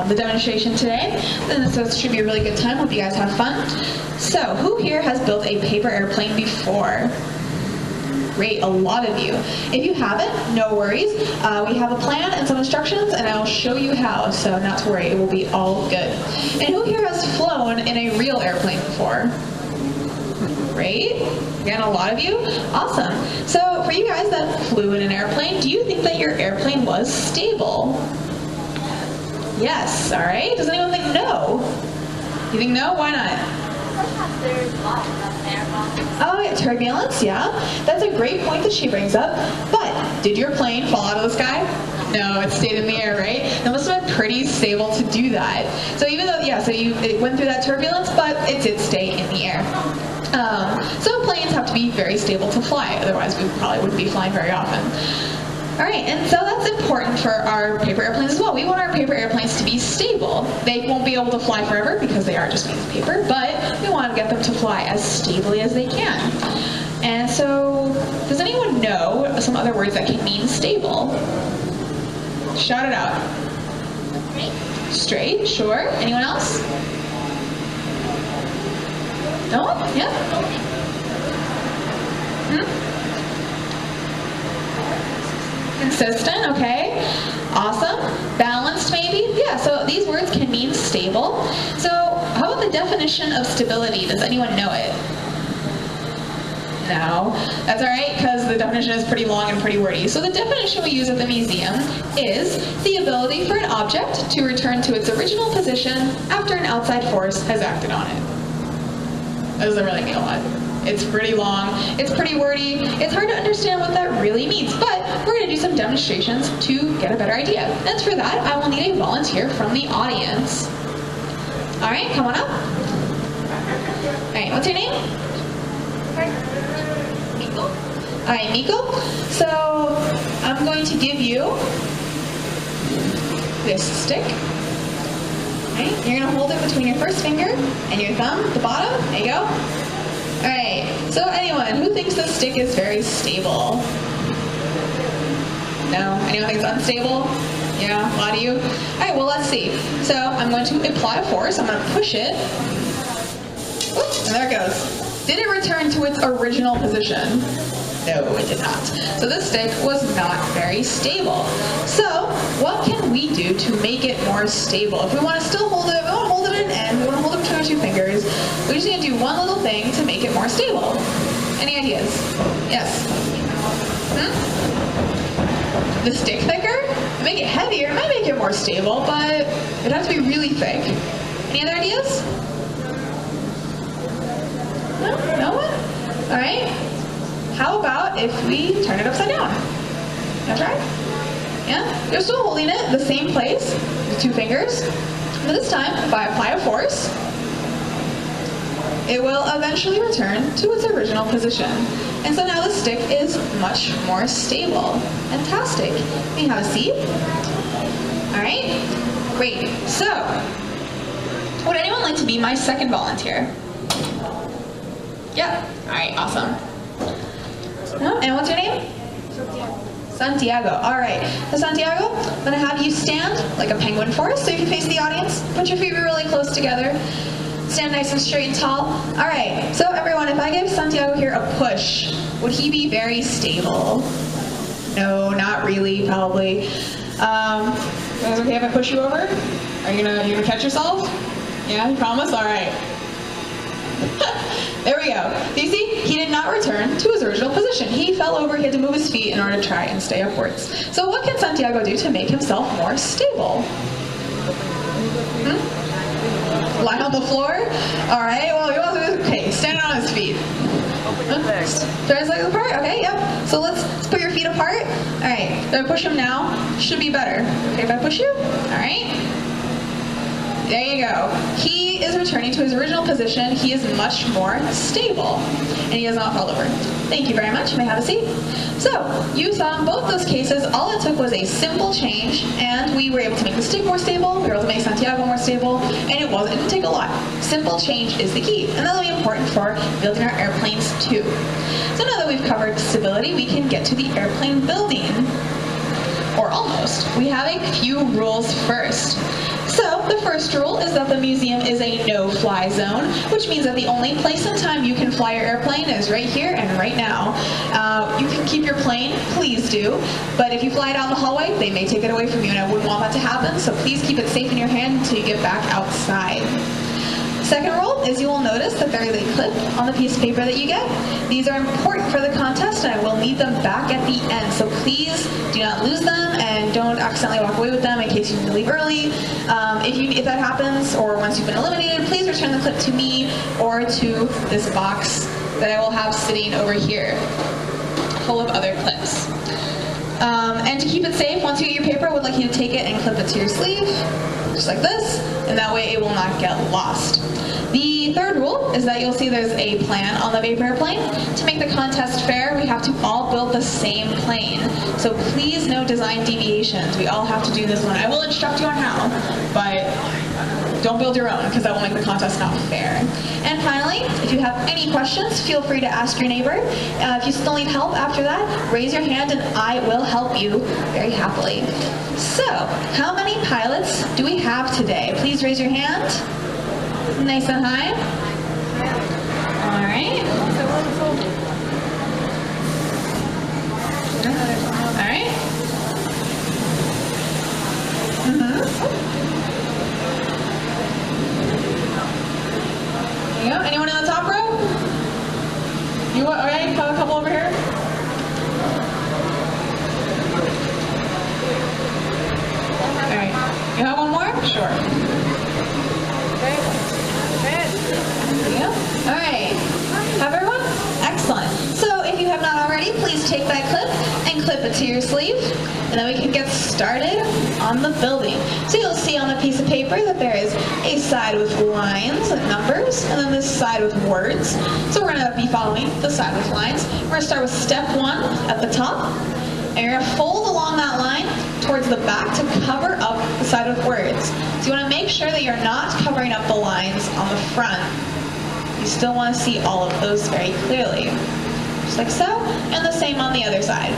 the demonstration today. And so it should be a really good time. Hope you guys have fun. So, who here has built a paper airplane before? Great, a lot of you. If you haven't, no worries. We have a plan and some instructions, and I'll show you how, so not to worry, it will be all good. And who here has flown in a real airplane before? Great. Again, a lot of you. Awesome. So for you guys that flew in an airplane, do you think that your airplane was stable? Yes. All right. Does anyone think no? You think no? Why not? Oh, yeah, turbulence, yeah. That's a great point that she brings up. But did your plane fall out of the sky? No, it stayed in the air, right? It must have been pretty stable to do that. So even though, yeah, it went through that turbulence, but it did stay in the air. So planes have to be very stable to fly, otherwise we probably wouldn't be flying very often. All right, and so that's important for our paper airplanes as well. We want our paper airplanes to be stable. They won't be able to fly forever because they are just made of paper, but we want to get them to fly as stably as they can. And so, does anyone know some other words that can mean stable? Shout it out. Straight, sure. Anyone else? No? Yeah? Consistent, okay. Awesome. Balanced, maybe? Yeah, so these words can mean stable. So how about the definition of stability? Does anyone know it? No. That's all right, because the definition is pretty long and pretty wordy. So the definition we use at the museum is the ability for an object to return to its original position after an outside force has acted on it. That doesn't really mean a lot. It's pretty long, it's pretty wordy, it's hard to understand what that really means, but we're going to do some demonstrations to get a better idea. And for that, I will need a volunteer from the audience. All right, come on up. All right, what's your name? Miko. All right, Miko. So I'm going to give you this stick. Right? You're going to hold it between your first finger and your thumb at the bottom. There you go. Alright, so anyone who thinks this stick is very stable? No? Anyone thinks it's unstable? Yeah, a lot of you? Alright, well let's see. So I'm going to apply a force, I'm going to push it. Whoops, and there it goes. Did it return to its original position? No, it did not. So this stick was not very stable. So what can we do to make it more stable? If we want to still hold it, we want to hold it at an end, we want to hold it between our two fingers, we just need to do one little thing to make it more stable. Any ideas? Yes? The stick thicker? Make it heavier, it might make it more stable, but it has to be really thick. Any other ideas? No? No one? All right. How about if we turn it upside down? Wanna try? Yeah? You're still holding it the same place with two fingers. But this time, if I apply a force, it will eventually return to its original position. And so now the stick is much more stable. Fantastic. Can you have a seat? Alright? Great. So, would anyone like to be my second volunteer? Yeah. Alright, awesome. And what's your name? Santiago. All right. So Santiago, I'm going to have you stand like a penguin for us so you can face the audience. Put your feet really close together. Stand nice and straight and tall. All right. So everyone, if I give Santiago here a push, would he be very stable? No, not really, probably. Is it okay if I push you over? Are you gonna catch yourself? Yeah, you promise? All right. There we go. Do you see? He did not return to his original position. He fell over, he had to move his feet in order to try and stay upwards. So what can Santiago do to make himself more stable? Lie on the floor? Alright, well, he wasn't, okay, standing on his feet. Try his legs apart? Okay, yep. So let's put your feet apart. Alright, if I push him now, should be better. Okay, if I push you? Alright. There you go. He is returning to his original position. He is much more stable. And he has not fallen over. Thank you very much. You may have a seat. So, you saw in both those cases, all it took was a simple change, and we were able to make the stick more stable, we were able to make Santiago more stable, and it didn't take a lot. Simple change is the key, and that'll be important for building our airplanes too. So now that we've covered stability, we can get to the airplane building. Or almost. We have a few rules first. So the first rule is that the museum is a no-fly zone, which means that the only place and time you can fly your airplane is right here and right now. You can keep your plane, please do, but if you fly down the hallway, they may take it away from you, and I wouldn't want that to happen, so please keep it safe in your hand until you get back outside. Second rule is you will notice that there is a clip on the piece of paper that you get. These are important for the contest, and I will need them back at the end, so please do not lose them and don't accidentally walk away with them in case you need to leave early. If that happens, or once you've been eliminated, please return the clip to me or to this box that I will have sitting over here, full of other clips. And to keep it safe, once you get your paper, I would like you to take it and clip it to your sleeve, just like this, and that way it will not get lost. The third rule is that you'll see there's a plan on the paper airplane. To make the contest fair, we have to all build the same plane. So please no design deviations. We all have to do this one. I will instruct you on how, but don't build your own, because that will make the contest not fair. And finally, if you have any questions, feel free to ask your neighbor. If you still need help after that, raise your hand and I will help you very happily. So, how many pilots do we have today? Please raise your hand. Nice and high. All right. All right. There you go. Anyone in the top row? You want? Okay, have a couple over here. All right. You have one more? Sure. All right. Have everyone? Excellent. So if you have not already, please take that clip and clip it to your sleeve, and then we can get started on the building. So you'll see on the piece of paper that there is a side with lines and numbers, and then this side with words. So we're going to be following the side with lines. We're going to start with step 1 at the top, and you're going to fold along that line towards the back to cover up the side with words. So you want to make sure that you're not covering up the lines on the front. You still want to see all of those very clearly, just like so, and the same on the other side.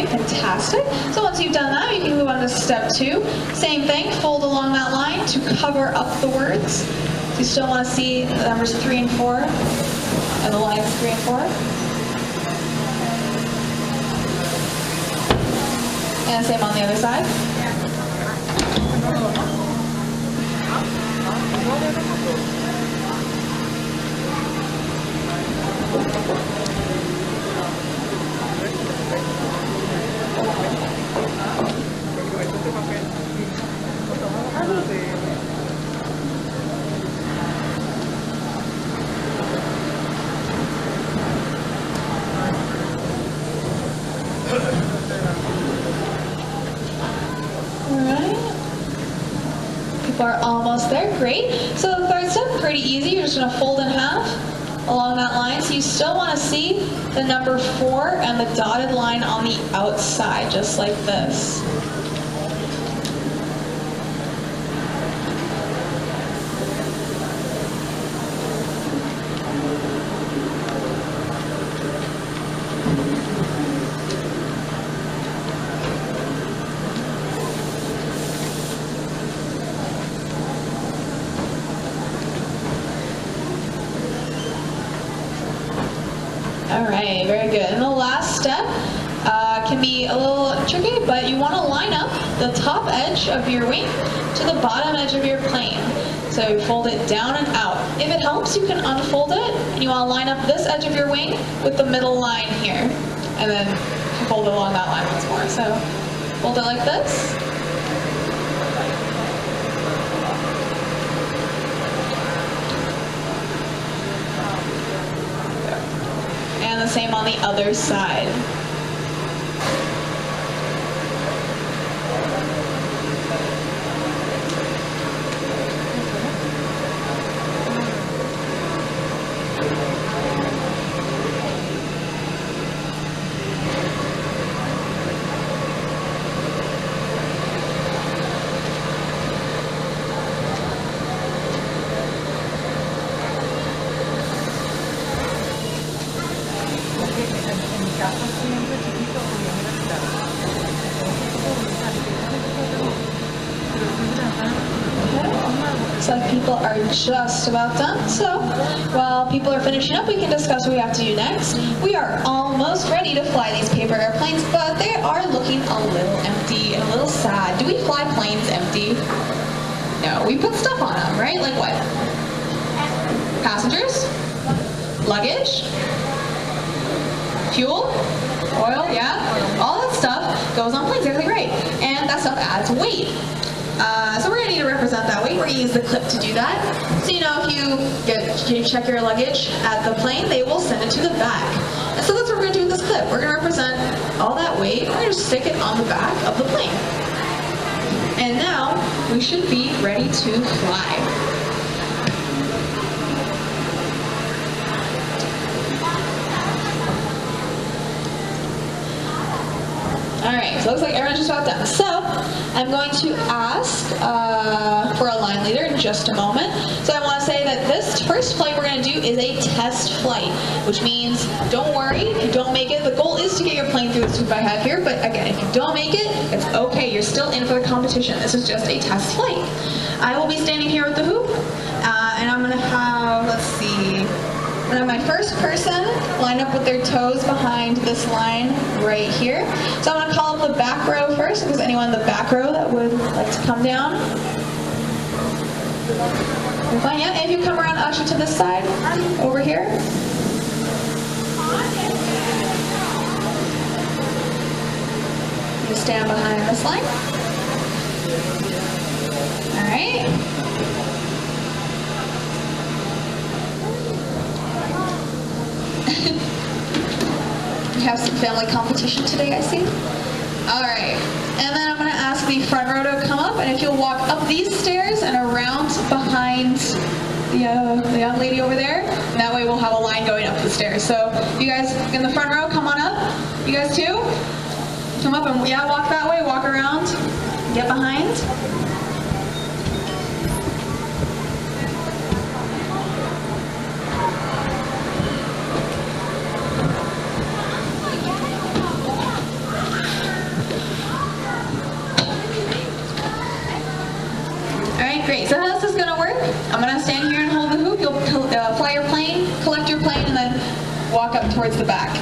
Fantastic. So once you've done that, you can move on to step 2. Same thing, fold along that line to cover up the words. You still want to see the numbers 3 and 4, and the lines 3 and 4. And same on the other side. Are almost there. Great. So the third step, pretty easy. You're just going to fold in half along that line. So you still want to see the number 4 and the dotted line on the outside, just like this. Alright, very good. And the last step can be a little tricky, but you want to line up the top edge of your wing to the bottom edge of your plane. So you fold it down and out. If it helps, you can unfold it, and you want to line up this edge of your wing with the middle line here. And then fold it along that line once more. So fold it like this. And the same on the other side. looks like people are just about done. So while people are finishing up, we can discuss what we have to do next. We are almost ready to fly these paper airplanes, but they are looking a little empty and a little sad. Do we fly planes empty? No, we put stuff on them, right? Like what? Passengers? Luggage? Fuel? Oil? Yeah? All that stuff goes on planes. They're great. And that stuff adds weight. So we're going to need to represent that weight. We're going to use the clip to do that. So if you check your luggage at the plane, they will send it to the back. And so that's what we're going to do with this clip. We're going to represent all that weight. We're going to stick it on the back of the plane. And now we should be ready to fly. Alright, so it looks like everyone's just about done. So, I'm going to ask for a line leader in just a moment. So I want to say that this first flight we're going to do is a test flight, which means don't worry if you don't make it. The goal is to get your plane through the swoop I have here, but again, if you don't make it, it's okay. You're still in for the competition. This is just a test flight. I will be standing here with the hoop, and I'm going to have, let's see, I'm going to have my first person line up with their toes behind this line right here. So I'm going to call up the back row first. If there's anyone in the back row that would like to come down. You're fine, yeah? And if you come around, usher to this side, over here. You stand behind this line. All right. We have some family competition today, I see. All right, and then I'm going to ask the front row to come up, and if you'll walk up these stairs and around behind the young lady over there, and that way we'll have a line going up the stairs. So you guys in the front row, come on up. You guys too? Come up and walk that way, walk around, get behind. Great, so how this is going to work, I'm going to stand here and hold the hoop. You'll fly your plane, collect your plane, and then walk up towards the back.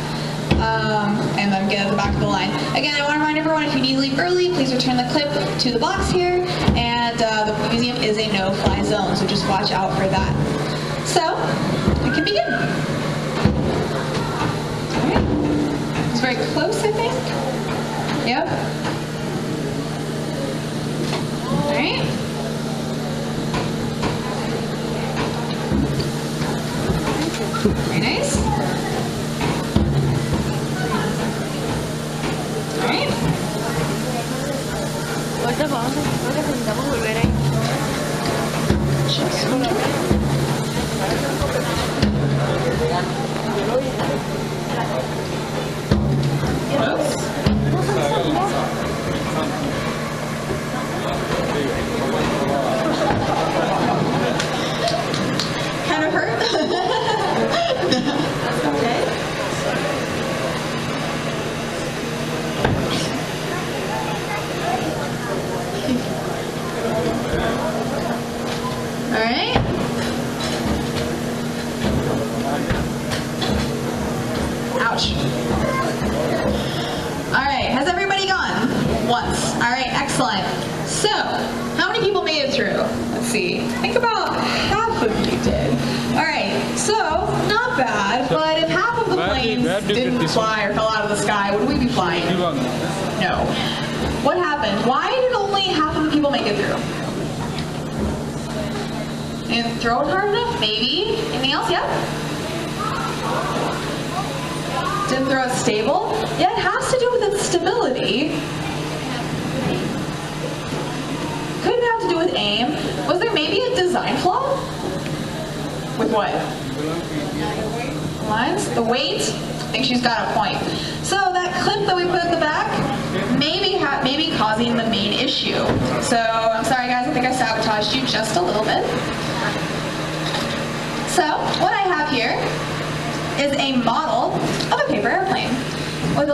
And then get at the back of the line. Again, I want to remind everyone, if you need to leave early, please return the clip to the box here. And the museum is a no-fly zone, so just watch out for that. So, we can begin. All right. It's very close, I think. Yep. All right. Very nice. All right. Ahorita necesitamos volver ahí. Kind of hurt. Okay. All right. Ouch. All right. Has everybody gone? Once. All right. Excellent. So, how many people made it through? Let's see. I think about half of you did. All right. So, not bad. But if half of the planes didn't fly or fell out of the sky, would we be flying? No. What happened? Why did only half of the people make it through? And throw it hard enough? Maybe. Anything else? Yep. Didn't throw it stable? Yeah, it has to do with its stability. Could have to do with aim. Was there maybe a design flaw? With what? Lines? The weight? I think she's got a point. So that clip that we put at the back may be causing the main issue. So I'm sorry guys, I think I sabotaged you just a little bit. So what I have here is a model of a paper airplane with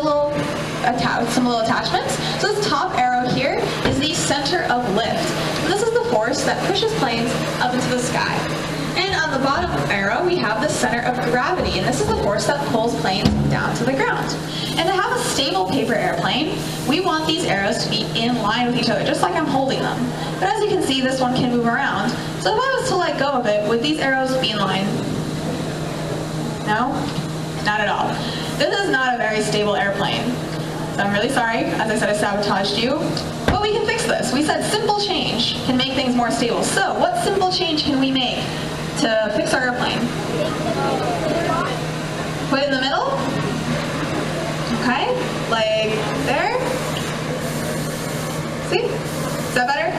some little attachments. So this top arrow here is the center of lift. And this is the force that pushes planes up into the sky. And on the bottom arrow, we have the center of gravity, and this is the force that pulls planes down to the ground. And to have a stable paper airplane, we want these arrows to be in line with each other, just like I'm holding them. But as you can see, this one can move around. So if I was to let go of it, would these arrows be in line? No? Not at all. This is not a very stable airplane. So I'm really sorry, as I said, I sabotaged you. But we can fix this. We said simple change can make things more stable. So what simple change can we make to fix our airplane? Put it in the middle. Okay, like there. See? Is that better?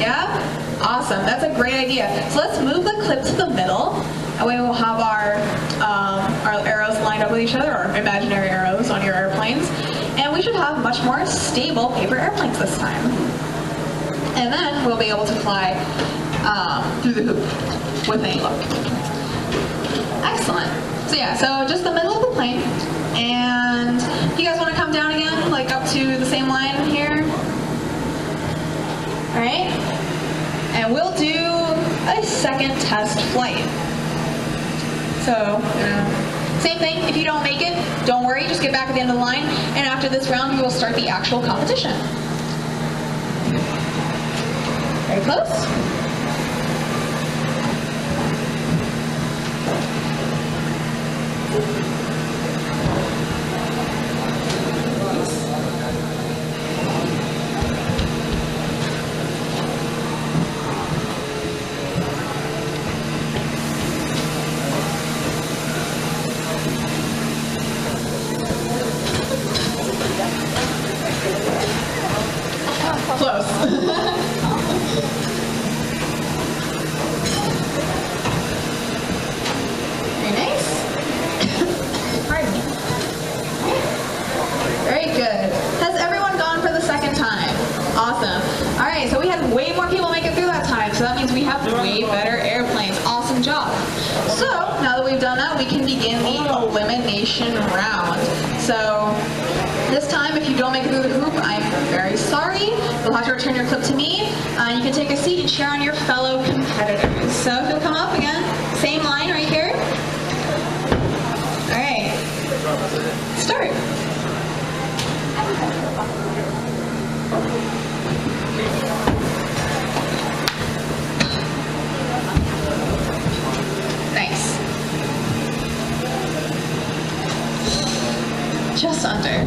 Yeah? Awesome, that's a great idea. So let's move the clip to the middle. That way we'll have our arrows lined up with each other, or imaginary arrows on your airplanes. And we should have much more stable paper airplanes this time. And then we'll be able to fly through the hoop with any luck. Excellent. So yeah, so just the middle of the plane. And you guys want to come down again, like up to the same line here? All right. And we'll do a second test flight. So, same thing, if you don't make it, don't worry, just get back at the end of the line, and after this round, we will start the actual competition. Very close. Way better airplanes. Awesome job. So, now that we've done that, we can begin the elimination round. So, this time, if you don't make it through the hoop, I'm very sorry. You'll have to return your clip to me. You can take a seat and cheer on your fellow competitors. So, if you'll come up again, same line right here. All right. Start. Nice. Just under.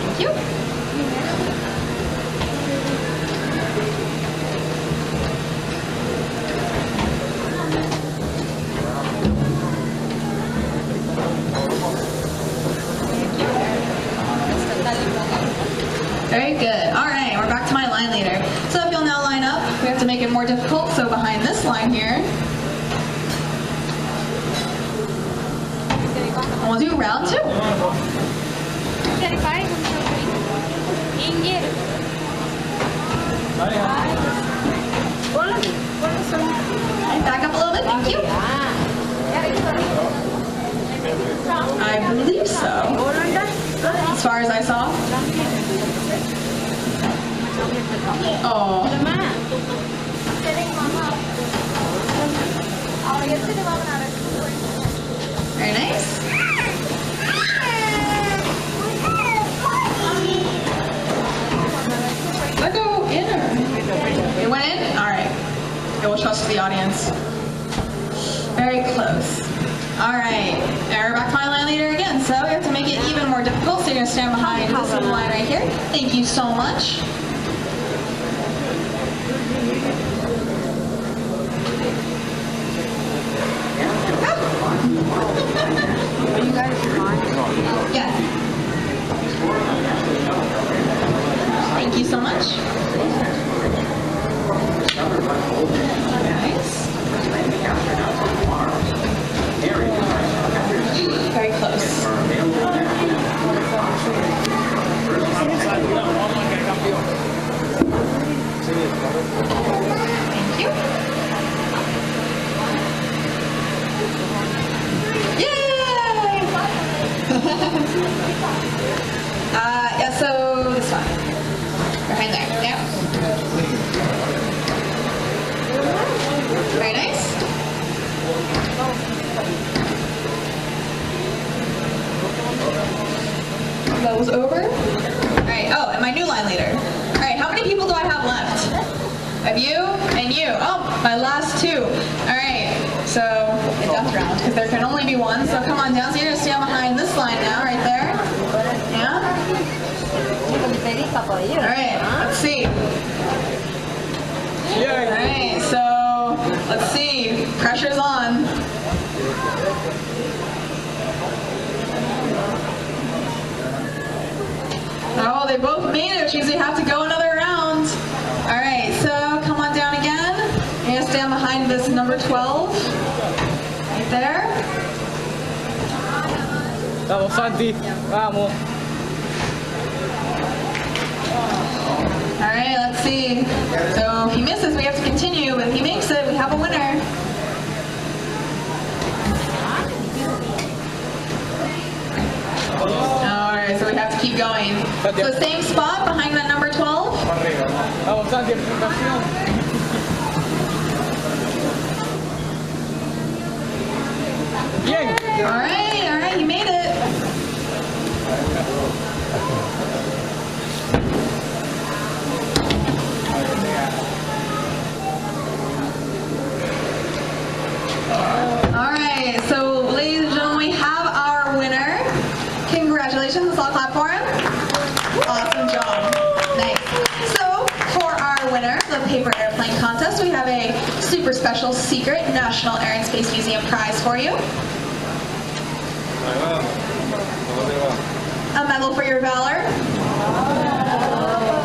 Thank you. Very good. All right, we're back to my line leader. So if you'll now line up, we have to make it more difficult. So behind this line here, and we'll do round 2. Back up a little bit, thank you. I believe so. As far as I saw. Oh. Very nice. Let go in or? It went in? Alright. Okay, we'll trust the audience. Very close. Alright. Now we're back to my line leader again. So we have to make it even more difficult. So you're going to stand behind this little line right here. Thank you so much. Are you guys on? Yeah. Thank you so much. Nice. Very close. Thank you. Yay! Yeah, so this one. Behind there, yeah. Very nice. That was over. All right, oh, and my new line leader. All right, how many people do I have left? Of you and you. Oh, my last two. All right, so in death round, because there can only be one. So come on down. So you're gonna stand behind this line now, right there. Yeah. All right, let's see. All right, so let's see. Pressure's on. Oh, they both made it, which means we have to go another round. All right, so come on down again. You're gonna stand behind this number 12. Right there. Vamos, Santi. Vamos. All right, let's see. So if he misses, we have to continue, but if he makes it, we have a winner. All right, so we have to keep going. So same spot behind that number 12. Vamos, Santi, presentación. Bien. All right, you made it. All right, so ladies and gentlemen, we have our winner. Congratulations, let's all clap for him. Awesome job. Nice. So, for our winner, the paper airplane contest, we have a super special secret National Air and Space Museum prize for you. A medal for your valor.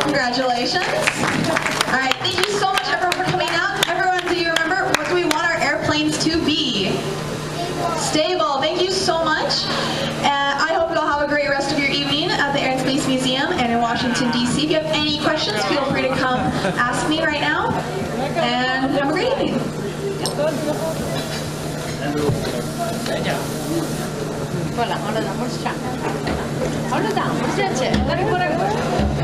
Congratulations. All right, thank you so much everyone for coming out. Everyone, do you remember, what do we want our airplanes to be? Stable. Thank you so much. I hope you'll have a great rest of your evening at the Air and Space Museum and in Washington, D.C. If you have any questions, feel free to come ask me right now. And have a great evening. Voilà, on le dà, molto ciao. On le dà, molto piacere.